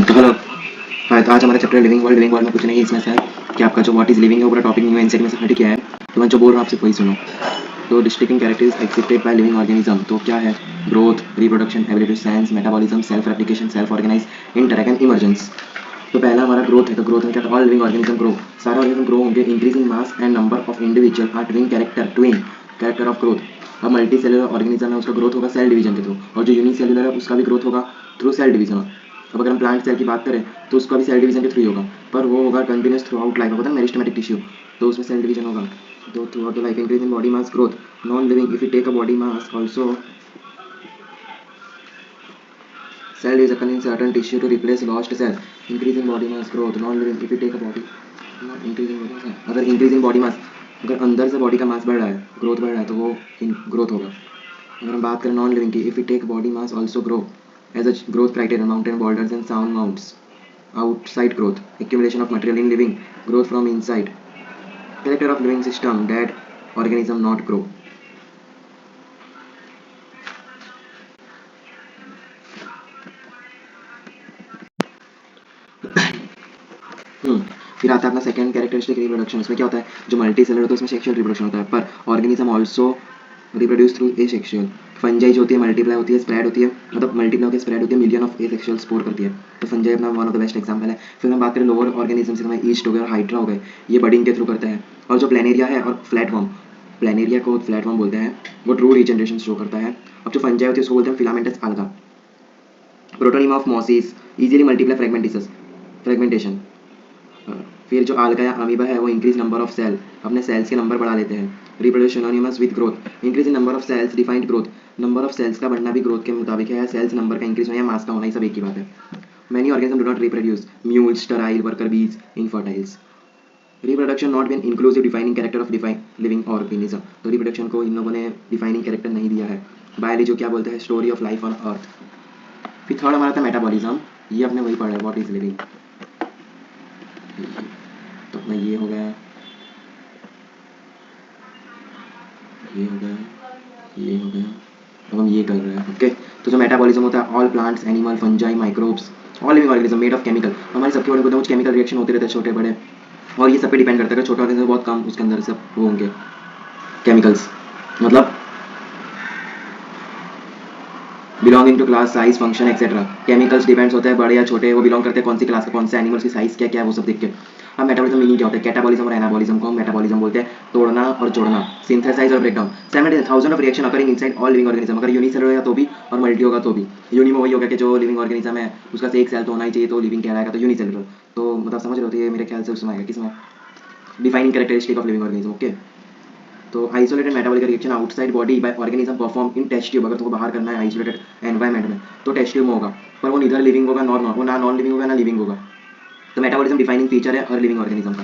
तो hello hi. तो आज हमारा चैप्टर लिविंग वर्ल्ड में कुछ नहीं इसमें से कि आपका जो व्हाट इज लिविंग है वो पूरा टॉपिक न्यू एनसीईआरटी में से हट गया है। तो मैं जो बोल रहा हूँ आपसे वही सुनो। तो distinctive characters existed by living organism तो क्या है? Growth, reproduction, ability to sense, metabolism, self replication, self organise, interact and emergence. तो पहला हमारा ग्रोथ है। तो ग्रोथ में क्या था? ऑल लिविंग ऑर्गेनिज्म ग्रो, सारे ऑर्गेनिज्म ग्रो होंगे। Increase in mass and number of individual are twin character of growth. अब मल्टी सेलुलर ऑर्गेनिज्म है उसका ग्रोथ होगा सेल डिवीजन के थ्रू, और जो यूनिसेलुलर है उसका भी ग्रोथ होगा थ्रू सेल डिवीजन। अब अगर हम प्लांट सेल की बात करें तो उसका भी सेल डिवीजन के थ्रू ही होगा, पर वो होगा कंटिन्यूस थ्रू आउट लाइफ, होता है मेरिस्टेमेटिक टिश्यू, तो उसमें सेल डिवीजन होगा। तो throughout the life increase in body mass growth, non living if you take a body mass also cell division in certain tissue to replace lost cell, increase in body mass growth, non living if you take a body not increase in body mass। अगर increase in body mass, अगर अंदर से body का मास बढ़ रहा है, growth बढ़ रहा है, तो वो ग्रोथ होगा। अगर हम बात करें नॉन लिविंग की, if you take body mass also grow as a growth criterion mountain boulders and sand mounds, outside growth, accumulation of material in living, growth from inside, character of living system, dead organism not grow। फिर आता है अपना second characteristic reproduction. इसमें क्या होता है? जो multi cellular होता है उसमें सेक्सुअल रिप्रोडक्शन होता है, पर organism also reproduce through a sexual. Fungi जो होती है मल्टीप्लाई होती है, स्प्रेड होती है, मतलब मल्टीप्लाई होकर स्प्रेड होती है, million of A sexual spore करती है। तो फंजाई अपना one of the best example है। फिर हम बात करें लोअर ऑर्गेनिज्म से, हमें ईस्ट हो गया और हाइड्रा हो गए, ये बडिंग के थ्रू करते हैं। और जो प्लेनेरिया है और फ्लैटवर्म, प्लेनेरिया को फ्लैटवर्म बोलते हैं, वो ट्रू रीजनरेशन शो करता है। अब जो फंजाई होती है उसको बोलते हैं filamentous alga। Protonema of mosses easily multiply fragmentation. फिर जो आल्गा या अमीबा है वो इंक्रीज नंबर ऑफ सेल, अपने सेल्स के नंबर बढ़ा लेते हैं। Reproduction synonymous with growth, increase in number of cells defined growth, number of cells का बढ़ना भी ग्रोथ के मुताबिक है, या सेल्स नंबर का इंक्रीज होना या मास का होना, ही सब एक ही बात है। Many organism do not reproduce, mules, sterile, worker bees, infertiles. Reproduction not been inclusive defining character of define living organism. तो रिप्रोडक्शन को इन लोगों ने डिफाइनिंग कैरेक्टर नहीं दिया है। बायोलॉजी जो क्या बोलते हैं, story of life on earth. फिर थर्ड हमारा था मेटाबॉलिज्म, ये अपने वही पढ़ा है, व्हाट इज लिविंग। तो अपना ये हो गया, ये हो गया, ये हो गया। अब हम ये कर रहे हैं, ओके। तो जो मेटाबॉलिज्म होता है, all plants, animal, fungi, microbes, all living organism made of chemical. हमारे सबके बड़े कुछ केमिकल रिएक्शन होते रहते हैं, छोटे बड़े, और ये सब पे डिपेंड करता है। छोटे ऑर्गेनिज्म बहुत कम, उसके अंदर सब वो होंगे केमिकल्स, मतलब belonging to class, size, function etcetera. Chemicals depends होता है बड़े या छोटे, वो बिलोंग करते हैं कौन सी क्लास का, कौन से एनिमल्स की साइज क्या क्या है, वो सब देख के। अब मेटाबॉलिज्म मीनिंग क्या होता है? कैटाबॉलिज्म और एनाबॉलिज्म को हम मेटाबॉलिज्म बोलते हैं, तोड़ना और जोड़ना, सिंथेसाइज और breakdown. 7,000 of reaction occurring inside all living organism. अगर यूनिसेलुलर होगा तो भी, और मल्टी होगा तो भी। यूनि में वही होगा कि जो लिविंग ऑर्गेनिज्म है उसका एक सेल तो होना ही चाहिए, तो लिविंग कहलाएगा, तो यूनिसेलुलर। तो मतलब समझ रहे हो? तो ये मेरे ख्याल से उसमें आएगा, किसमें? Defining characteristic of living organism, okay. तो isolated metabolic reaction outside body by organism perform in test tube. अगर तुमको बाहर करना है आइसोलेटेड एनवायरनमेंट में, तो टेस्ट ट्यूब में होगा, पर वो नीदर लिविंग होगा नॉर नॉन, वो ना नॉन लिविंग होगा ना लिविंग होगा। तो मेटाबॉलिज्म डिफाइनिंग फीचर है हर लिविंग ऑर्गेनिज्म का।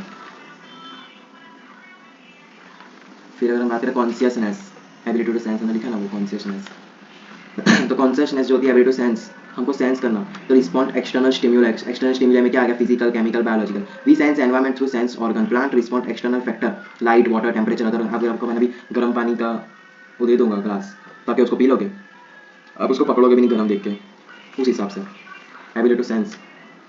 फिर अगर हम बात करें कॉन्शियसनेस, एबिलिटी टू सेंस, हमने लिखा ना वो कॉन्शियसनेस। तो कॉन्शियसनेस जो होती है एबिलिटी टू सेंस, हमको सेंस करना, तो respond external stimuli. External stimuli में क्या आ गया? Physical, chemical, biological. We sense environment through sense organ. Plant respond external factor, light, water, temperature. अगर आपको मैंने अभी गर्म पानी का वो दे दूंगा ग्लास, ताकि उसको पी लोगे, आप उसको पकड़ोगे भी नहीं गर्म देख के, उस हिसाब से। Ability to sense,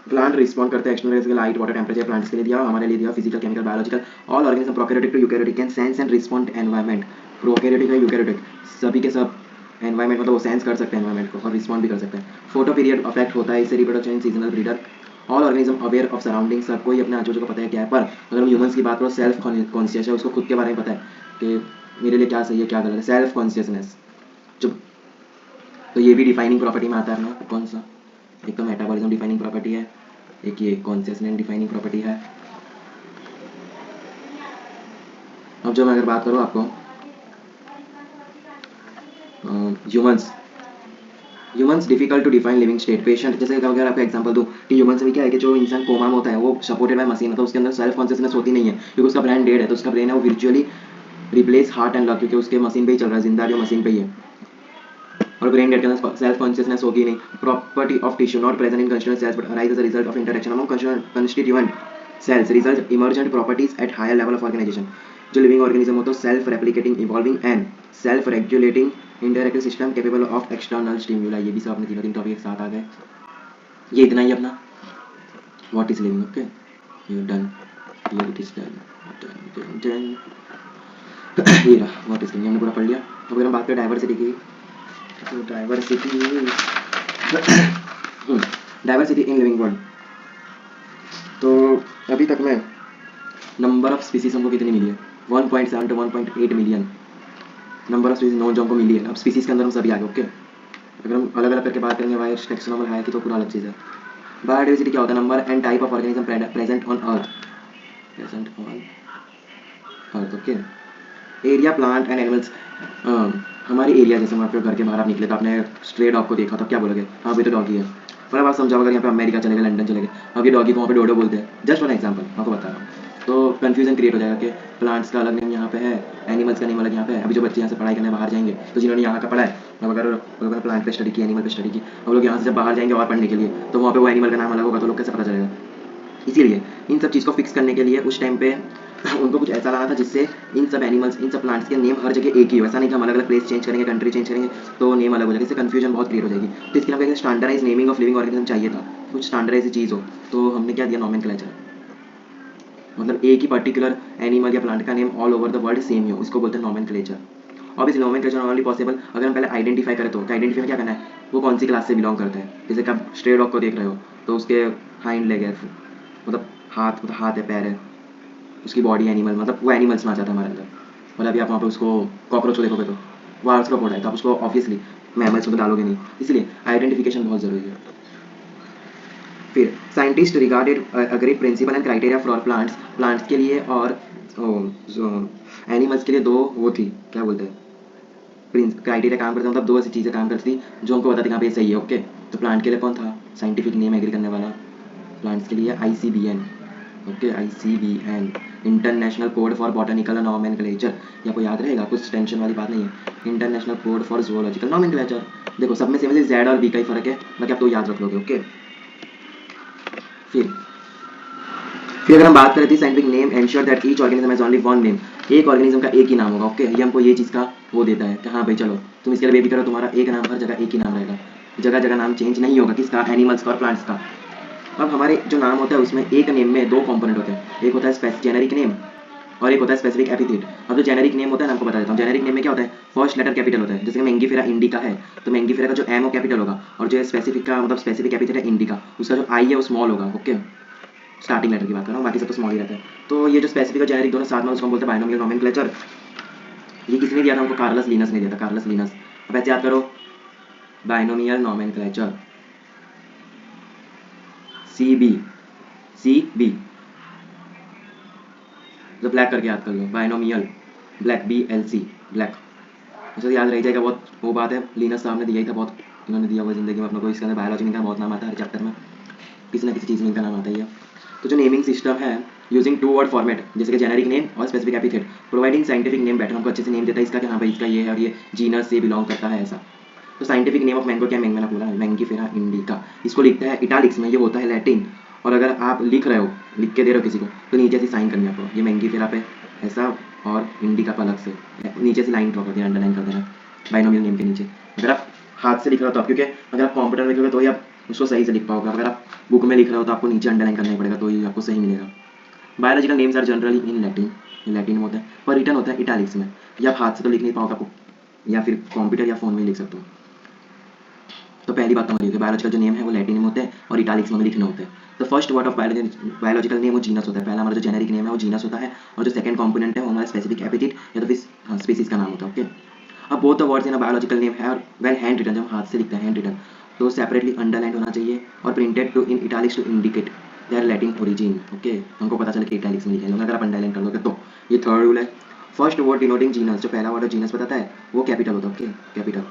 plant respond करते हैं external light, water, temperature. Plants के लिए दिया, हमारे लिए दिया physical, chemical, biological. All organism prokaryotic to eukaryotic can sense and respond environment. Prokaryotic है यूकैरियोटिक, सभी के सब एनवायरनमेंट, मतलब वो सेंस कर सकते हैं एनवायरनमेंट को और रिस्पॉन्ड भी कर सकते हैं। फोटो पीरियड अफेक्ट होता है इससे, reproduction in seasonal breeder. All organism aware of surrounding, सबको ही अपने आजू-बाजू को पता है क्या है। पर अगर हम ह्यूमंस की बात करो, सेल्फ कॉन्शियस है, उसको खुद के बारे में पता है कि मेरे लिए क्या सही है क्या गलत है, सेल्फ कॉन्शियसनेस। जो तो ये भी डिफाइनिंग प्रॉपर्टी में आता है अपना, कौन सा? एक तो मेटाबॉलिज्म डिफाइनिंग प्रॉपर्टी है, एक ये कॉन्शियसनेस डिफाइनिंग प्रॉपर्टी है। अब जो मैं अगर बात करूँ आपको humans, humans difficult to define living state. Patient, जैसे अगर आपका एग्जांपल दूं कि ह्यूमंस में क्या है कि जो इंसान कोमा में होता है वो सपोर्टेड बाय मशीन, मतलब उसके अंदर सेल्फ कॉन्शियसनेस होती नहीं है, क्योंकि उसका ब्रेन डेड है। तो उसका ब्रेन है वो virtually replace heart and lung, क्योंकि उसके मशीन पे ही चल रहा है, जिंदा जो मशीन पे ही है, और ब्रेन डेड के अंदर सेल्फ कॉन्शियसनेस होगी नहीं। Property of tissue not present in constituent cells but arise as a result of interaction among constituent cells, result emergent properties at higher level of organization. जो living organism हो तो self replicating, evolving and self regulating interactive system capable of external stimuli. ये भी सब अपने तीनों तीन topic एक साथ आ गए। ये इतना ही अपना व्हाट इज लिविंग, ओके ये done, here it is done, done ये रहा व्हाट इज लिविंग, हमने पूरा पढ़ लिया। अब अगर हम बात करें डाइवर्सिटी की, तो diversity diversity in living world, तो अभी तक में नंबर ऑफ स्पीसीज हमको कितनी मिली है, 1.7 to 1.8 million number of species non जो हमको मिली है। अब स्पीसीज के अंदर हम सभी आ गए, ओके। अगर हम अलग अलग करके बात करेंगे वाइज टेक्सोनॉमल हायरार्की तो पूरा अलग चीज़ है। बायोडाइवर्सिटी क्या होता है, number and type of organism present on earth, okay. Area plant and animals, हमारी एरिया, जैसे हम आपके घर के बाहर आप निकले तो आपने स्ट्रे डॉग को देखा तो क्या बोलोगे, हाँ भाई तो डॉगी है। पर अब आप समझाओ अगर यहाँ पे अमेरिका चले गए, लंदन चले गए, अब ये डॉगी को वहाँ पे डोडो बोलते हैं, जस्ट वन एग्जाम्पल आपको बता रहा हूँ। तो कन्फ्यूजन क्रिएट हो जाएगा कि प्लांट्स का अलग नेम यहाँ पे है, एनिमल्स का नेम अलग यहाँ पे है। अभी जो बच्चे यहाँ से पढ़ाई करने बाहर जाएंगे तो जिन्होंने यहाँ का पढ़ा है, अब अगर लोगों ने प्लांट पे स्टडी की, एनिमल पे स्टडी की, अब लोग यहाँ से जब बाहर जाएंगे और पढ़ने के लिए तो वहाँ पे वो एनिमल का नाम अलग होगा, तो लोग कैसे पता चलेगा। इसीलिए इन सब चीज़ को फिक्स करने के लिए उस टाइम पे उनको कुछ ऐसा लाना था जिससे इन सब एनिमल्स, इन सब प्लांट्स के नेम हर जगह एक ही हो। ऐसा नहीं कि हम अलग अलग प्लेस चेंज करेंगे, कंट्री चेंज करेंगे तो नेम अलग हो जाएगा, इससे कन्फ्यूजन बहुत क्रिएट हो जाएगी। तो इसके लिए standardize naming of living organism चाहिए था, कुछ स्टैंडर्डाइज चीज़ हो। तो हमने क्या दिया, नॉमेनक्लेचर, मतलब एक ही पर्टिकुलर एनिमल या प्लांट का name all over the world same ही हो, इसको बोलते हैं नॉमेनक्लेचर। अब इस नॉमेनक्लेचर ओनली पॉसिबल अगर हम पहले आइडेंटिफाई करें। तो आइडेंटिफाई में क्या करना है, वो कौन सी क्लास से बिलोंग करते हैं। जैसे कि आप स्ट्रे डॉग को देख रहे हो तो उसके हाइंड लेग है, मतलब हाथ है, पैर है, उसकी बॉडी एनिमल, मतलब वो एनिमल्स में आ जाता है हमारे अंदर। और अभी आप वहाँ पे उसको कॉकरोच को देखोगे तो वो आर्थ्रोपोड है, तो आप उसको ऑब्वियसली मैमल्स में तो डालोगे नहीं, इसलिए आइडेंटिफिकेशन बहुत ज़रूरी है। फिर scientist regarded a great principle and criteria for plants, plants के लिए और एनिमल्स के लिए दो वो थी, क्या बोलते हैं, क्राइटेरिया काम करते हैं, मतलब दो ऐसी चीज़ें काम करती थी जो हमको बताती कहाँ पे सही है, ओके। तो प्लांट के लिए कौन था, साइंटिफिक नेम एग्री करने वाला, प्लांट्स के लिए ICBN, okay, ICBN, international code for botanical nomenclature. ये आपको याद रहेगा, कुछ टेंशन वाली बात नहीं है। International code for zoological nomenclature, देखो सब में सेम है, जेड और बी का ही फर्क है, बाकी आप तो याद रख लोगे, ओके। फिर फिर अगर हम बात करें थी scientific name ensure that each organism has only one name, एक ऑर्गेनिज्म का एक ही नाम होगा, ओके। ये हमको ये चीज़ का वो देता है कि हाँ भाई चलो तुम इसके लिए बेबी करो, तुम्हारा एक नाम, हर जगह एक ही नाम रहेगा, जगह जगह नाम चेंज नहीं होगा, किसका, एनिमल्स का और प्लांट्स का। अब हमारे जो नाम होता है उसमें एक नेम में दो कंपोनेंट होते हैं, एक होता है जेनेरिक नेम और एक होता है स्पेसिफिक एपिथेट। अब जो जेनेरिक नेम होता है ना, आपको बता देता हूँ, जेनेरिक नेम में क्या होता है, फर्स्ट लेटर कैपिटल होता है। जैसे कि मैंगीफेरा इंडिका है तो मैंगीफेरा का जो एम वो कैपिटल होगा, और जो स्पेसिफिक का मतलब स्पेसिफिक एपिथेट है इंडिका, उसका जो आई है वो स्मॉल होगा, ओके। स्टार्टिंग लेटर की बात कर रहा हूँ, बाकी सब तो स्मॉल ही रहता है। तो ये जो स्पेसिफिक और जेनेरिक दोनों साथ में, उसको हम बोलते हैं बायनोमियल नोमेनक्लेचर। ये किसने दिया था हमको, कार्लस लीनस ने दिया था, कार्लस लीनस। अब ऐसे याद करो, बायनोमियल नोमेनक्लेचर, CB तो ब्लैक करके याद कर लो, बायनोमियल ब्लैक, BLC ब्लैक, ऐसे याद रह जाएगा। बहुत वो बात है, लीनस साहब ने दिया ही था, बहुत इन्होंने दिया हुआ ज़िंदगी में अपने को। इसके अंदर बायोलॉजी में इनका बहुत नाम आता है, हर चैप्टर में किसी ना किसी चीज़ में इनका नाम आता ही है। तो जो नेमिंग सिस्टम है यूजिंग टू वर्ड फॉर्मेट, जैसे कि जेनेरिक नेम और specific epithet, providing scientific name better, हमको अच्छे से नेम देता है इसका कि हाँ भाई इसका ये है और ये जीनस से बिलोंग करता है, ऐसा। तो साइंटिफिक नेम ऑफ मैंगो क्या, मैंगो मैंने बोला मैंगीफेरा इंडिका, इसको लिखते हैं इटालिक्स में, ये होता है लैटिन। और अगर आप लिख रहे हो, लिख के दे रहे हो किसी को, तो नीचे से साइन करनी है आपको, ये मैंगीफेरा पे ऐसा और इंडिका पे अलग से नीचे से लाइन ड्रॉ कर देना, अंडरलाइन कर देना बाइनोमियल नेम के नीचे। अगर आप हाथ से लिख रहे हो तो आप, क्योंकि अगर आप कंप्यूटर में लिखोगे तो ही आप उसको सही से लिख पाओगे, अगर आप बुक में लिख रहे हो तो आपको नीचे अंडरलाइन करना ही पड़ेगा, तो ही आपको सही मिलेगा। Biological names are generally in Latin, Latin में होता है, पर रिटर्न होता है इटालिक्स में। या आप हाथ से तो लिख नहीं पाओगे आपको, या फिर कंप्यूटर या फोन में लिख सकते हो। तो पहली बात समझ लीजिए, बायोलॉजिकल जो नेम है वो लैटिन में होते हैं और इटालिक्स में लिखने होते हैं। तो first word of biological name वो जीनस होता है, पहला हमारा जो जेनेरिक नेम है वो जीनस होता है, और जो सेकंड कंपोनेंट है वो हमारा स्पेसिफिक एपिथेट या तो फिर स्पीसीज का नाम होता है, ओके। अब both the words in a biological name है वेल हैंड रिटन, जब हाथ से लिखते हैं हैंड रिटन, तो सेपरेटली अंडरलाइन होना चाहिए और printed to in italics to indicate their Latin origin, okay. हमको पता चले कि इटालिक्स में लिखे हैं, अगर आप अंडरलाइन कर लोगे तो। ये थर्ड रूल है। फर्स्ट वर्ड डिनोटिंग जीनस, जो पहला वर्ड है जीनस बताता है वो कैपिटल होता है, ओके, कैपिटल।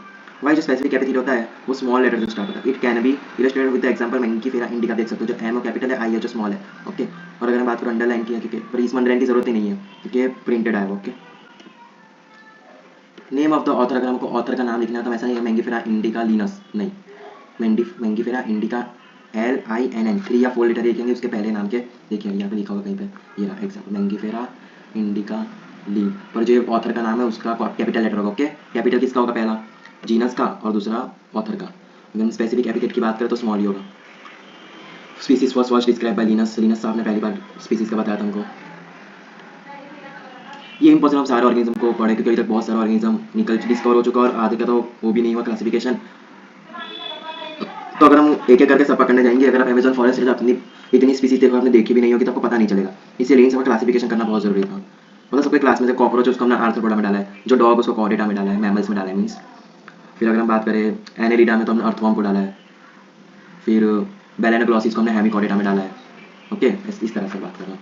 वाई जो स्पेसिफिक एपिथेट होता है वो स्मॉल लेटर से स्टार्ट होता है। It can be illustrated with the example Mangifera indica, देख सकते हो जो एम कैपिटल है, आई है जो स्मॉल है, ओके। और अगर हम बात करें अंडरलाइन की है, क्योंकि पर इसमें अंडरलाइन की जरूरत ही नहीं है क्योंकि प्रिंटेड है, okay. Name of the author, अगर हमको ऑथर का नाम लिखना है तो ऐसा नहीं है मैंगीफेरा इंडिका लीनस, नहीं, मैंगीफेरा इंडिका LINN, 3 या 4 लेटर देखेंगे उसके पहले नाम के, देखिए यहाँ पे लिखा होगा कहीं पे, ये रहा एग्जाम्पल मैंगीफेरा इंडिका ली, पर जो ऑथर का नाम है उसका कैपिटल लेटर होगा, ओके। कैपिटल किसका होगा, पहला जीनस का और दूसरा ऑथर का। अगर हम स्पेसिफिक एपिथेट की बात करें तो स्मॉल ही होगा। Species was first describe by Linus साहब ने पहली बार स्पीसीज का बताया था हमको। ये इम्पॉसिबल हम सारे ऑर्गेनिज्म को पढ़े क्योंकि अभी तक बहुत सारे ऑर्गेनिज्म डिस्कवर हो चुका और आधे का तो वो भी नहीं हुआ क्लासिफिकेशन। तो अगर हम एक एक करके सब पकड़ने जाएंगे, अगर आप अमेजन फॉरेस्ट से अपनी इतनी स्पीसीज देखो आपने देखी भी नहीं होगी तो आपको पता नहीं चलेगा। इसलिए इन सब क्लासिफिकेशन करना बहुत जरूरी था। मतलब सबके क्लास में से कॉकरोच उसको हमने आर्थ्रोपोडा में डाला है, जो डॉग उसको कॉर्डेटा में डाला है, मैमल्स में डाला है मीन्स। फिर अगर हम बात करें एनेलिडा में तो हमने अर्थवॉर्म को डाला है, फिर बेलेनोग्लॉसिस को हमने हेमिकॉर्डेटा में डाला है। ओके, इस तरह से बात कर रहा हूँ।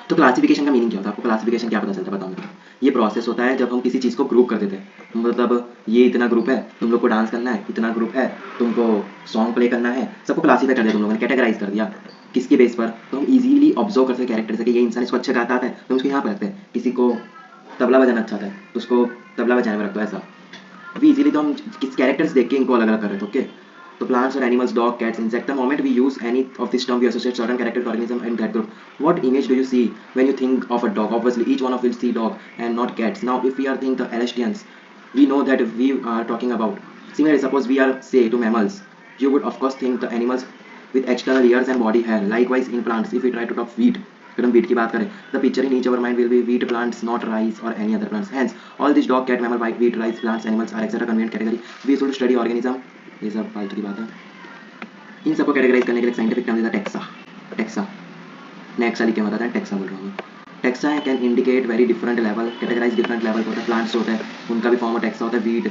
तो क्लासिफिकेशन का मीनिंग क्या होता है? आपको क्लासिफिकेशन क्या पता चलता है बताऊँ? ये प्रोसेस होता है जब हम किसी चीज़ को ग्रुप कर देते हैं। मतलब ये इतना ग्रुप है, तुम लोग को डांस करना है, इतना ग्रुप है, तुमको सॉन्ग प्ले करना है, सबको क्लासीफाई कर दिया तुम लोगों ने, कैटेगराइज कर दिया। किसके बेस पर? तो हम इजीली ऑब्जर्व कर सकते कैरेक्टर से कि ये इंसान इसको अच्छा गाता है तो उसको यहाँ पर रखते हैं। किसी को तबला बजाना अच्छा आता है तो उसको तबला बजाने में रखते हो। ऐसा अभी इजीली तो हम किस कैरेक्टर्स देख के इनको अलग अलग कर रहे थे। ओके, तो plants or animals, dog, cats, insect. The moment we use any of this term, we associate certain character organism in that group. What image do you see when you think of a dog? Obviously, each one of will see dog and not cats. Now, if we are thinking the Celestians, we know that we are talking about. Similarly, suppose we are say to mammals, you would of course think the animals with external ears and body hair. Likewise, in plants, if we try to talk wheat, अगर हम wheat की बात करें, the picture in each our mind will be wheat plants, not rice or any other plants. Hence, all these dog, cat, mammal, white, wheat, rice, plants, animals are etc. convenient category. We should study organism. ये सब फालतू की बात है। इन सबको categorise करने के लिए साइंटिफिक टर्म है टेक्सा। टेक्सा नेक्सा लिख के बताते हैं, टेक्सा बोल रहा हूँ। Taxa can indicate very different level, categorize different level होता है। प्लांट्स होते हैं उनका भी फॉर्म ऑफ टेक्सा होता है, weed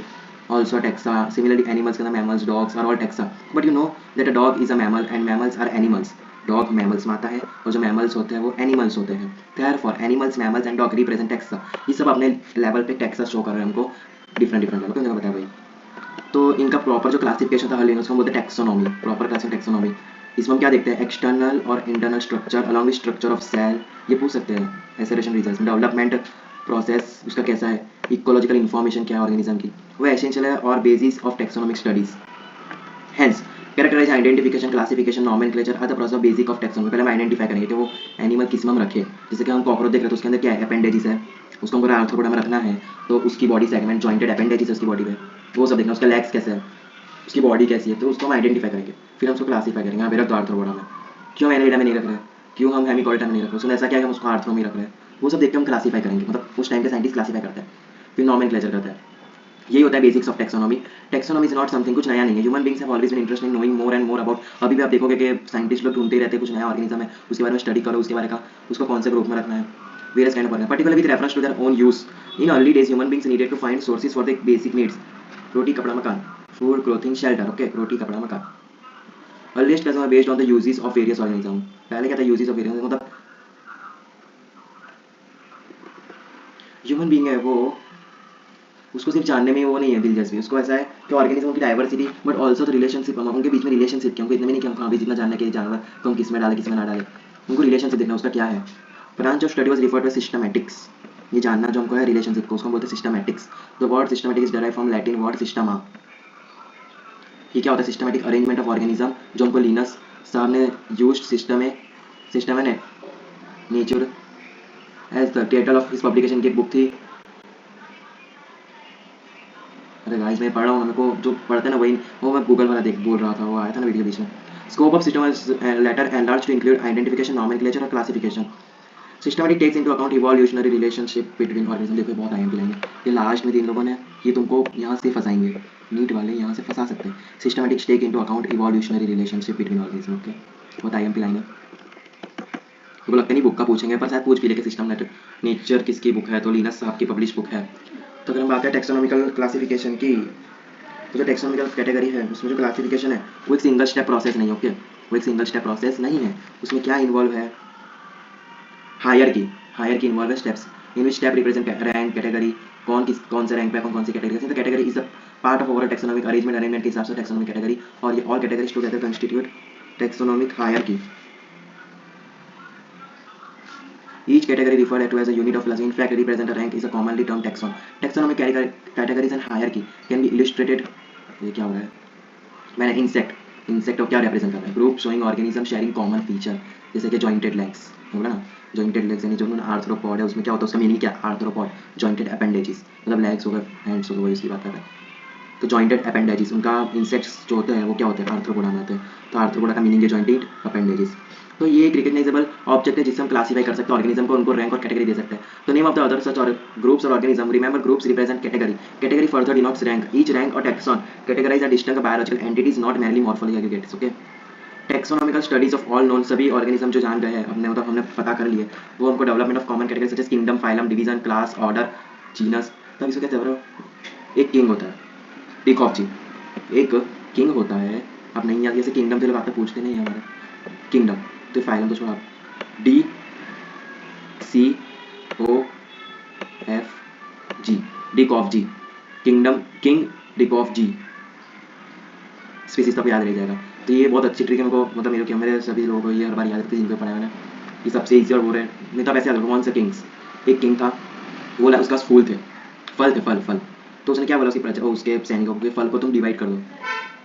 also taxa. Similarly animals के अंदर mammals, dogs are all taxa. But you know that a dog is a mammal and mammals are animals. Dog mammals में आता है और जो मैमल्स होते हैं वो एनिमल्स होते हैं। Therefore animals, mammals and dog represent taxa. ये सब अपने लेवल पे टेक्सा शो कर रहे हैं हमको, डिफरेंट डिफरेंट लेवल। क्यों बताया भाई? तो इनका प्रॉपर जो क्लासिफिकेशन था हर्लिन, उसको हम बोलते हैं टैक्सोनॉमी, प्रॉपर क्लासिक टैक्सोनॉमी। इसमें हम क्या देखते हैं? एक्सटर्नल और internal structure along with structure of cell. ये पूछ सकते हैं एसेरेशन रिजल्ट में। डेवलपमेंट प्रोसेस उसका कैसा है, इकोलॉजिकल इन्फॉर्मेशन क्या है ऑर्गेनिज्म की, वो एसेंशियल है और basis of taxonomic studies. Hence characterize, identification, classification, nomenclature are the process of basic of taxonomy. पहले हम आइडेंटिफाई करेंगे कि वो एनिमल किस में हम रखें। जैसे कि हम कॉकरोच देख रहे हैं तो उसके अंदर क्या है? अपेंडेजिस है, उसको हमको आर्थ्रोपोडा में रखना है तो उसकी बॉडी सेगमेंट जॉइंटेड अपेंडेजिस है उसकी बॉडी में, वो सब देखना। उसका लेग्स कैसे है, उसकी बॉडी कैसी है, तो उसको हम आइडेंटिफाई करेंगे। फिर हम उसको क्लासीफाई करेंगे, हाँ रख दो आर्थ्रोपोडा में। क्यों एनेलिडा में नहीं रख रहे हैं, क्यों हम हेमिकॉर्डेटा में नहीं रख रहे, उसमें ऐसा क्या है हम उसको आर्थ्रो में रख रहे हैं, वो सब देख के हम क्लासीफाई करेंगे। मतलब उस टाइम के साइंटिस्ट क्लासीफाई करते हैं, फिर नॉमेनक्लेचर करते हैं। यही होता है basics of taxonomy. Taxonomy is not something, कुछ नया नहीं है। Human beings have always been interested in knowing more and more about. अभी भी आप देखोगे कि साइंटिस्ट लोग ढूंढते ही रहते हैं कुछ नया ऑर्गेनिज्म है, उसके बारे में स्टडी करो, उसके बारे का उसको कौन से ग्रुप में रखना है, various kind of, particularly with reference to their own use. In early days human beings needed to find sources for the basic needs, roti kapda makaan, food clothing shelter. Okay, roti kapda makaan. Earliest class में based on the uses of various organism. पहले क्या था? Uses of various, मतलब human being है वो, उसको सिर्फ जानने में वो नहीं है दिलचस्पी, उसको ऐसा है कि ऑर्गेनिज्म की diversity but also the relationship, उनके बीच में रिलेशनशिप क्या, उनको इतना भी नहीं कि हमको अभी जितना जानना है कि जानवर तो हम किस में डालें किस में ना डालें, उनको रिलेशनशिप देखना उसका क्या है। Branch of study was referred to systematics. ये जानना जो हमको है रिलेशनशिप को, उसको हम बोलते हैं systematics. The word systematic is derived from Latin word systema. ये क्या होता है? सिस्टमैटिक अरेंजमेंट ऑफ ऑर्गेनिज्म, जो हमको लिनस साहब ने यूज्ड सिस्टम है nature as the title of his publication की बुक थी। अरे गाइस मैं पढ़ रहा हूँ, मेरे को जो पढ़ते हैं ना वही, वो मैं गूगल वाला देख बोल रहा था, वो आया था ना वीडियो बीच में। Scope of system later enlarge to include identification, nomenclature और classification. Systematic takes into account evolutionary relationship between organism. देखो बहुत आईएमपी लाइन है ये लास्ट में, तीन लोगों ने ये तुमको यहाँ से फंसाएंगे, नीट वाले यहाँ से फंसा सकते हैं। Systematic take into account evolutionary relationship between organism. Okay, बहुत आईएमपी लाइन है। तो लगता नहीं बुक का पूछेंगे, पर शायद पूछ भी लेके सिस्टम नेचर किसकी बुक है, तो लिनस साहब की पब्लिश बुक है। तो अगर हम बात करें टेक्सोनॉमिकल क्लासिफिकेशन की, तो जो टेक्सोनॉमिकल कैटेगरी है उसमें जो क्लासिफिकेशन है वो एक सिंगल स्टेप प्रोसेस नहीं है। ओके, वो एक सिंगल स्टेप प्रोसेस नहीं है। उसमें क्या इन्वॉल्व है? हायरकी इन्वॉल्व है, steps in which step represent rank category, कौन से रैंक पे कौन सी कैटेगरी। तो category is a part of overall taxonomic arrangement के हिसाब से टेक्सोनॉमिक कैटेगरी, और ये all categories together constitute taxonomic hierarchy. Each category referred to as a unit of class, in fact, represent a rank is a commonly termed taxon. Taxonomic categories and hierarchy can be illustrated. ये क्या हो रहा है? मैंने insect क्या represent कर रहा है? Group showing organism sharing common feature, जैसे कि जॉइंटेड लेग्स होगा ना, जॉइंटेड लेग्स यानी जो आर्थ्रोपॉड है उसमें क्या होता है, उसका मीनिंग क्या? आर्थ्रोपॉड, जॉइंटेड अपेंडेजेस, मतलब लेग्स होगा, हैंड्स होगा, वही उसकी बात कर रहा है। तो जॉइंटेड अपेंडेजेस, उनका इंसेक्ट्स जो होते हैं वो क्या होते हैं, आर्थ्रोपोडा में आते हैं। तो आर्थ्रोपोडा का मीनिंग है जॉइंटेड अपेंडेजेस। तो ये एक रिकग्नाइजेबल ऑब्जेक्ट है जिससे हम क्लासीफाई कर सकते हैं ऑर्गेनिज्म को, उनको रैंक और कैटेगरी दे सकते हैं। तो name of the other such और ग्रुप्स और organism, remember groups represent category, category further denotes rank, each rank और taxon categorise are distinct biological entities not merely morphology aggregates. Okay, taxonomical studies of all known, सभी organism जो जान गए हैं हमने, मतलब हमने पता कर लिए, वो हमको development of common category such as kingdom, phylum, division, class, order, genus. तब इसको कहते हैं, एक किंग होता है, टिक ऑफ जी, एक किंग होता है। अब नहीं याद, जैसे किंगडम से लोग आपको पूछते नहीं है हमारे किंगडम, तो फाइलम तो छोड़ा, D C O F G, dick of G, kingdom, king, dick of G, species तक याद रह जाएगा। तो ये बहुत अच्छी ट्रिक है, मेरे को मतलब मेरे सभी लोगों को ये हर बार याद रखते हैं जिनको पढ़ा है मैंने, ये सबसे ईजी और वो रहे। नहीं तो वैसे याद रखो, कौन से किंग्स, एक किंग था, वो उसका फूल थे, फल थे, फल फल। तो उसने क्या बोला उसकी प्रजा, उसके सैनिकों को, फल को तुम डिवाइड कर दो।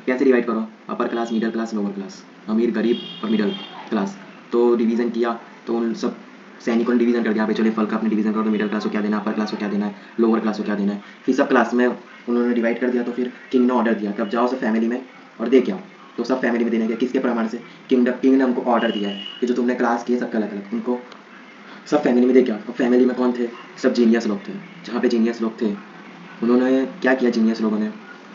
कैसे डिवाइड करो, upper class, middle class, lower class, अमीर, गरीब और मिडिल क्लास। तो डिवीज़न किया, तो उन सब सैनिकों ने डिवीज़न कर दिया, पे चले फल का अपने डिवीज़न करो, तो मिडिल क्लास को क्या देना है, अपर क्लास को क्या देना है, लोअर क्लास को क्या देना है। फिर सब क्लास में उन्होंने डिवाइड कर दिया। तो फिर किंग ने ऑर्डर दिया, कब जाओ सब फैमिली में और दे के आओ। तो सब फैमिली में देने गया, किसके प्रमाण से, किंग ने हमको ऑर्डर दिया है कि जो तुमने क्लास किए सबका अलग अलग, उनको सब फैमिली में दे के आओ। और फैमिली में कौन थे, सब जीनियस लोग थे। जहाँ पे जीनियस लोग थे, उन्होंने क्या किया, जीनियस लोगों ने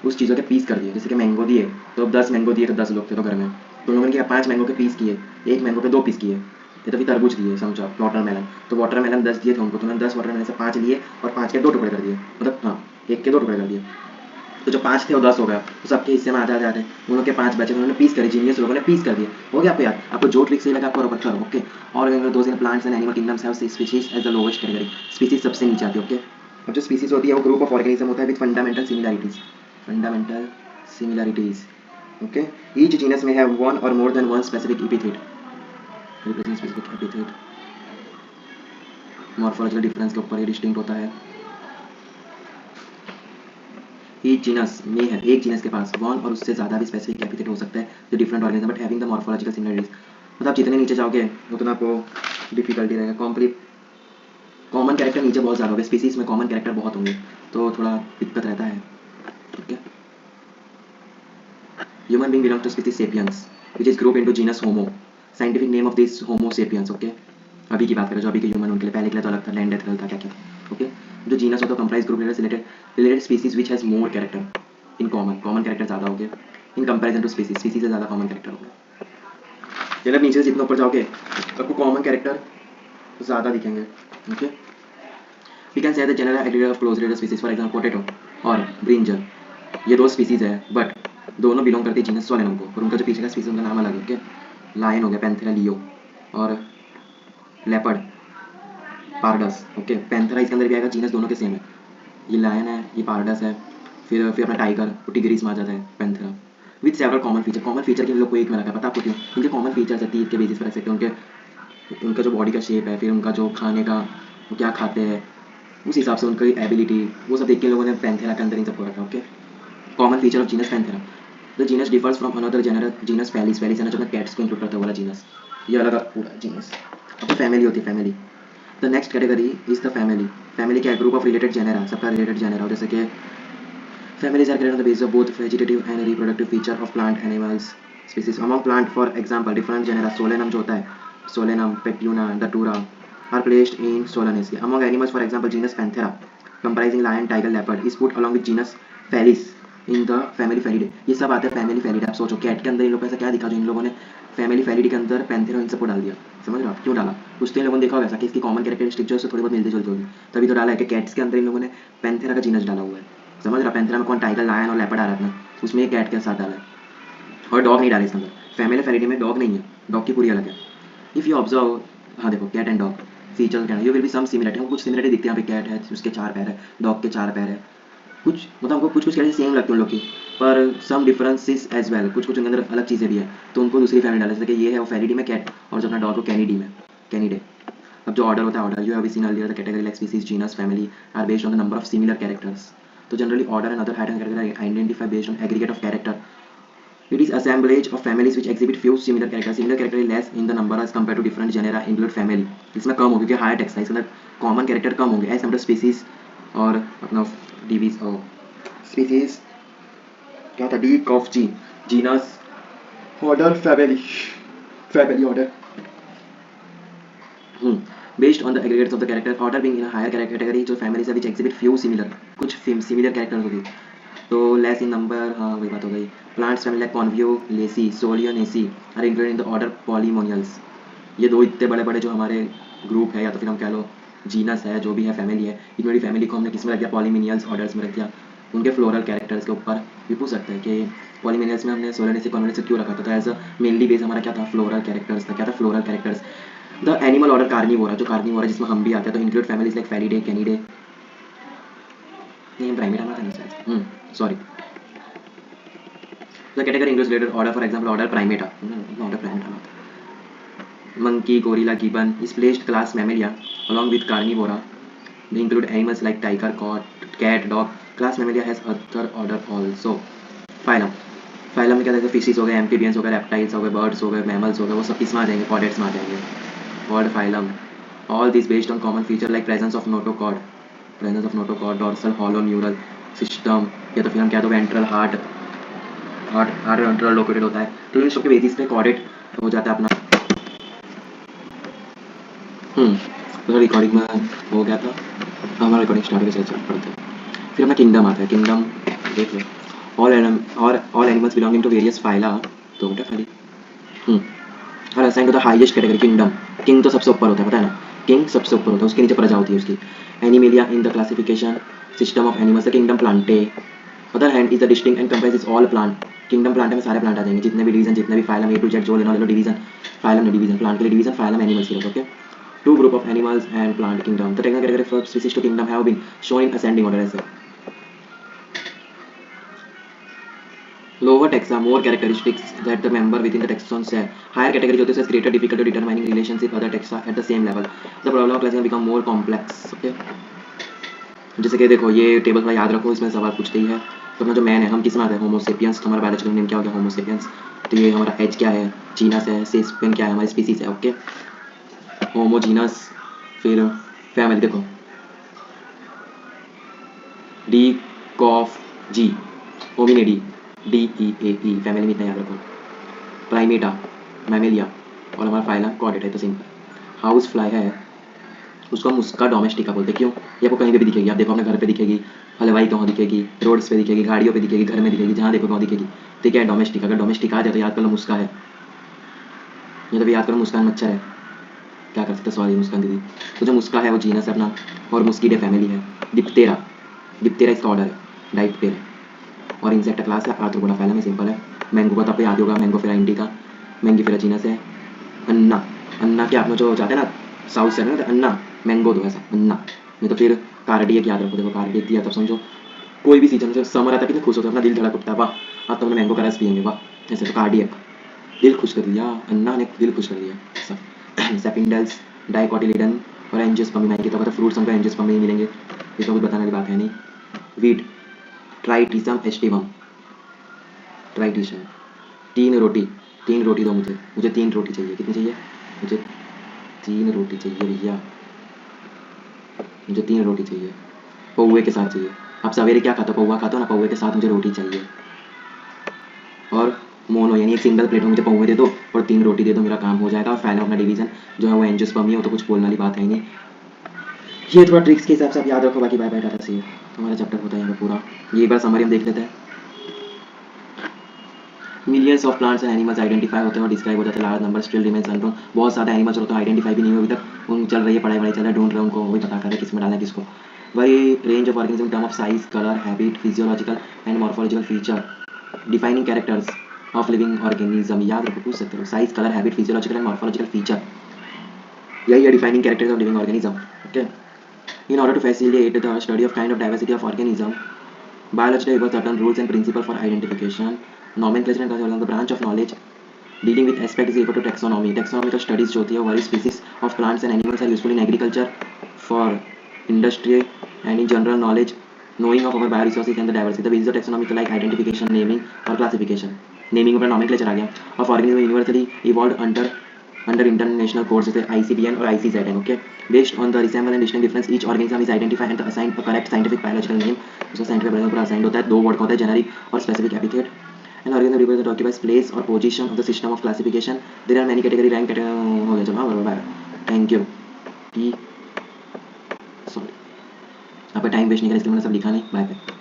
उस चीज़ों के पीस कर दिए। जैसे कि मैंगो दिए, तो अब 10 मैंगो दिए, तो 10 लोग थे तो घर में, तो उन्होंने क्या 5 मैंगो के पीस किए, एक मैंगो के 2 पीस किए। ये तो फिर तरबूज दिए, समझो वाटरमेलन, तो वाटरमेलन 10 दिए थे उनको, तो उन्होंने 10 वाटरमेलन से 5 लिए और 5 के 2 टुकड़े कर दिए, मतलब हाँ, एक के 2 टुकड़े कर दिए। तो जो 5 थे वो 10 हो गया, तो सबके हिस्से में आधा आधा थे, उन लोग के 5 बचे, उन्होंने पीस करे, जीनियस लोगों ने पीस कर दिए। हो गया आपको याद, आपको जो ट्रिक सही लगा आपको रबर करो। ओके, और those in plants and animal kingdoms have species as the lowest category, species सबसे नीचे आती है। ओके, अब जो स्पीसीज होती है वो ग्रुप ऑफ ऑर्गेनिज्म होता है with fundamental similarities, fundamental similarities. Okay, each genus में हैव वन और more than one specific epithet, represent specific epithet, morphological difference के ऊपर ये डिस्टिंक्ट होता है। ईच जीनस में है, एक जीनस के पास वन और उससे ज़्यादा भी स्पेसिफिक एपिथेट हो सकता है जो different organism but having the morphological similarities. मतलब जितने नीचे जाओगे उतना आपको डिफिकल्टी रहेगा। कॉम्प्लीट कॉमन कैरेक्टर नीचे बहुत ज़्यादा होंगे, स्पीसीज में कॉमन कैरेक्टर बहुत होंगे, तो थोड़ा दिक्कत रहता है। ठीक है, human being belong to species sapiens which is group into genus Homo, scientific name of this Homo sapiens. Okay, अभी की बात करें, जो अभी के ह्यूमन, उनके लिए पहले के लिए तो अलग था, लैंडेथरल था, क्या क्या था। ओके, जो जीनस होता है comprise group related species which has more character in common, common character ज़्यादा हो गए in comparison to species, species से ज़्यादा कॉमन कैरेक्टर हो गए। जब नीचे से जितना ऊपर जाओगे तो आपको कॉमन कैरेक्टर ज़्यादा दिखेंगे। Okay, we can say the general aggregate of close related species, for example potato और ब्रिंजल, ये दो स्पीसीज है बट दोनों बिलोंग करते हैं जीनस सोलेनम को, और उनका जो पीछे का स्पीसीज उनका नाम अलग है। ओके, लायन हो गया पैंथेरा लियो, और लेपर्ड पारडस। ओके, पैंथेरा इसके अंदर भी आएगा, जीनस दोनों के सेम है, ये लायन है, ये पारडस है। फिर अपना टाइगर टिग्रीज में आ जाता है Panthera, with several common feature. Common feature के लोग को एक में रखा है, पता आपको क्यों? उनके कॉमन फीचर्स है, तीर के बेसिस पर रख सकते हैं, उनका जो बॉडी का शेप है, फिर उनका जो खाने का, वो क्या खाते हैं, उस हिसाब से उनकी एबिलिटी, वो सब देख के लोगों ने पैंथेरा के अंदर इन सबको रखा। Okay, common feature of genus Panthera, the genus differs from another genus Felis, Felis है ना जो कैट्स को इंक्लूड करता है वाला जीनस, ये अलग पूरा जीनस। अब फैमिली होती है, family, the next category is the family. Family क्या है? ग्रुप ऑफ रिलेटेड जेनेरा, सबका रिलेटेड जेनेरा हो, जैसे कि families are created on the basis of both vegetative and reproductive feature of plant animals species. Among plant, for example, different genera solanum जो होता है, solanum, petuna, datura are placed in solanaceae. Among animals, for example, genus Panthera comprising lion, tiger, leopard is put along with genus Felis in the family Felidae. ये सब आते हैं family Felidae। आप सोचो cat के अंदर इन लोगों को ऐसा क्या दिखा जो इन लोगों ने फैमिली फेलिडी के अंदर पैंथेरा इन सबको डाल दिया? समझ रहे हो आप क्यों डाला? कुछ तो इन लोगों ने देखा होगा ऐसा कि इसकी कॉमन कैरेक्टरिस्टिक जो है उससे थोड़ी बहुत मिलती जुलती होगी, तभी तो डाला है कि कैट्स के अंदर इन लोगों ने पैंथेरा का जीनस डाला हुआ है। समझ रहा? पैंथेरा में कौन? टाइगर, लायन और लेपर्ड आ रहा था, उसमें एक कैट के साथ डाला है, और डॉग नहीं डाला इसके अंदर। फैमिली फेलिडी में डॉग नहीं है, डॉग की पूरी अलग है। इफ़ यू ऑब्जर्व, हाँ देखो, कैट एंड डॉग फीचर्स क्या है, you will be some similarity, कुछ सिमिलरिटी दिखती है। यहाँ पे कैट है, उसके 4 पैर है, डॉग के 4 पैर है, कुछ मतलब हमको कुछ कैसे सेम लगती है उन लोग की, पर सम डिफरेंसेस एज वेल, कुछ उनके अंदर अलग चीज़ें भी है, तो उनको दूसरी फैमिली डाले, जैसे कि ये है वो फेलिडी में कैट, और जो अपना डॉग को कैनिडी में, कैनिडे। अब जो ऑर्डर होता है, order you have seen earlier, the category like species, genus, family are based on the number of similar characters. तो generally order and other hide and character identify based on aggregate of character. It is assemblage of families which exhibit few similar characters. Similar character is less in the number as compared to different genera include family. इसमें कम होगी क्योंकि higher text है, इसके अंदर common character कम होंगे as compare species और अपना डिवीज और स्पीसीज क्या था, डी कॉफ G, genus, order, family order. Based on the aggregates of the character, order being in a higher category, जो families है which exhibit few similar, कुछ similar characters होगी, तो less in number, हाँ वही बात हो गई. Plants family like Convolvulaceae, Solanaceae are included in the order Polymonials. ये दो इतने बड़े बड़े जो हमारे ग्रुप है, या तो फिर हम कह लो जीनस है, जो भी है फैमिली है, इनमें भी फैमिली को हमने किस में रख दिया, पॉलीमिनियल्स ऑर्डर्स में रख दिया. उनके फ्लोरल कैरेक्टर्स के ऊपर भी पूछ सकते हैं कि पॉलीमिनियल्स में हमने सोलेनेसी कॉन्वेनेसी क्यों रखा था, तो एज अ मेनली बेस हमारा क्या था, फ्लोरल कैरेक्टर्स था. क्या था, floral characters. The animal order Carnivora, जो कार्निवोरा जिसमें हम भी आते हैं, तो include families like Felidae, Canidae, नहीं प्राइमेट आना था नहीं, sorry. The category includes related order, for example order Primata, order Primata आना था. Monkey, gorilla, gibbon is placed class Mammalia along with Carnivora. They include animals like tiger, cat, dog. Class Mammalia has other order also. Phylum. Phylum में क्या था, fishes हो गए, amphibians हो गए, reptiles हो गए, बर्ड्स हो गए, मैमल्स हो गए, वो सब किस में आ जाएंगे, कॉर्डेट्स में आ जाएंगे. Chord phylum. All these based on common feature like presence of notochord, dorsal hollow neural system, या तो फिर हम क्या तो वेंट्रल हार्ट वेंट्रल लोकेटेड होता है. तो इन सब के बेसिस पे कॉर्डेट हो जाता है अपना. तो रिकॉर्डिंग में हो गया था, हमारा रिकॉर्डिंग स्टार्ट हो गया पढ़ते. फिर अपना किंगडम आता है. किंगडम देख लो, all animals belonging to various phyla, तो बेटा खाली और assign to the highest category kingdom. King तो सबसे ऊपर होता है, पता है ना, किंग सबसे ऊपर होता है, उसके नीचे प्रजा होती है उसकी. Animalia in the classification system of animals, the kingdom Plantae. Other hand is the distinct and comprises all plant. Kingdom plant में सारे प्लांट आ जाएंगे, जितने भी डिवीजन, जितने भी फाइलम, ए टू जेड जो लेना ले लो. डिवीजन फाइलम ने डिवीजन, प्लांट के लिए डिवीजन, फाइलम एनिमल्स के लिए. Okay, two group of animals and plant kingdom. The technical category for species to kingdom have been shown in ascending order as lower taxa more characteristics that the member within the taxon share. Higher category जो होते हैं greater difficulty determining relationship other taxa at the same level. The problem of classification become more complex. Okay, जैसे कि देखो ये table थोड़ा याद रखो, इसमें सवाल पूछते ही है. तो अपना जो मैन है, हम किस में आते हैं, होमोसेपियंस. हमारा बायोलॉजिकल नेम क्या हो गया, होमोसेपियंस. तो ये हमारा एच क्या है, जीनस है. सेस्पियन क्या है, हमारी स्पीसीज है. Okay, homogeneous. फिर फैमिली देखो, डी कॉफ जी, होमिनिडी, DEAE. फैमिली में इतना याद रखो. प्राइमेटा, मैमेलिया, और हमारा फाइलम कॉर्डेट है. तो सिंपल. हाउस फ्लाई है, उसको हम उसका डोमेस्टिका बोलते हैं. क्यों, ये आपको कहीं पे भी दिखेगी. आप देखो अपने घर पे दिखेगी, हलवाई कहाँ दिखेगी, रोड्स पे दिखेगी, गाड़ियों पे दिखेगी, घर में दिखेगी, जहाँ देखो कहाँ दिखेगी. ठीक है, डोमेस्टिका. अगर डोमेस्टिका आ जाए तो याद कर लो मुस्का है. ये तो भी याद करो, मुस्कान मच्छर है. क्या कर सकते, सॉरी मुस्कान दीदी. तो जो मुस्का है वो जीनस है अपना, और मुस्कीडे फैमिली है. डिप्टेरा, डिप्टेरा इसका ऑर्डर है, डाइप्टेरा. और इंसेक्ट क्लास है, आर्थ्रोपोडा फैलम है. सिंपल है. मैंगो का तो आपको याद होगा, मैंगोफेरा इंडिका, मैंगीफेरा जीनस है. अन्ना, अन्ना के आप में जो जाते हैं ना साउथ साइड में, तो अन्ना मैंगो दो ऐसा अन्ना. नहीं तो फिर कार्डियक याद रखो. देखो कार्डियक दिया तब समझो, कोई भी सीजन से समर आता है कितने खुश होते हैं, अपना दिल धड़क उठता है, वाह आज तो हमने मैंगो का रस पियेंगे, वाह. ऐसे तो कार्डियक, दिल खुश कर दिया, अन्ना ने दिल खुश कर दिया. सब सेपिंडल्स, डाइकोटिलिडन और एंजियोस्पर्मी. मैं कहता था फ्रूट्स हमको एंजियोस्पर्मी नहीं मिलेंगे, इसमें कुछ बताने की बात है नहीं. Wheat, Triticum aestivum, Triticum. तीन रोटी, तीन रोटी दो मुझे, मुझे तीन रोटी चाहिए. कितनी चाहिए, मुझे तीन रोटी चाहिए भैया, मुझे तीन रोटी चाहिए. पौवे के साथ चाहिए. आप सवेरे क्या खाते हो, पौवा खाते हो ना, पौवे के साथ मुझे रोटी चाहिए. और मोनो यानी एक सिंगल प्लेट में मुझे पौवे दे दो और तीन रोटी दे दो, मेरा काम हो जाएगा. और फैलम अपना डिवीजन जो है वो एंजियोस्पर्मी है, वो तो कुछ बोलने वाली बात है नहीं. ये थोड़ा ट्रिक्स के हिसाब से आप याद रखो, बाकी बाय बाय टाटा सी. हमारा चैप्टर होता है यहाँ पे पूरा. ये एक बार समरी हम देख लेते हैं. Millions of plants and animals identify होते हैं और डिस्क्राइब हो जाते हैं. Large number still remains unknown. बहुत सारे एनिमल्स होते हैं आइडेंटिफाई भी नहीं हुए अभी तक, उन चल रही है पढ़ाई चल रहा है, ढूंढ रहे हैं उनको, वही पता कर रहे हैं किस में डालना है किसको. वही range of organism term of size, colour, habit, physiological and morphological feature. Defining characters of living organism. याद रखो, पूछ सकते हो. Size, colour, habit, physiological and morphological feature, यही है defining characters of living organism. Okay, in order to facilitate the study of kind of diversity of organism, biology develops certain rules and principles for identification, nomenclature and control. The branch of knowledge dealing with aspect is equal to taxonomy. Taxonomical studies जो होती है, various species of plants and animals are useful in agriculture, for industry and in general knowledge, knowing of our bioresources and the diversity. The basis of taxonomic like identification, naming or classification. Naming ऊपर nomenclature आ गया. Of organism universally evolved under under international codes जैसे ICDN और ICZN. Okay, based on the resemble and distinct difference each organism is identified and assigned a correct scientific biological name. उसका scientific biological पूरा assigned होता है, 2 word का होता है, generic और specific epithet. And organism represent occupies place और position of the system of classification. There are many category rank हो गया. चलो बराबर. Thank you. सॉरी, आपका टाइम वेस्ट नहीं करें इसलिए मैंने सब लिखा नहीं. Bye bye.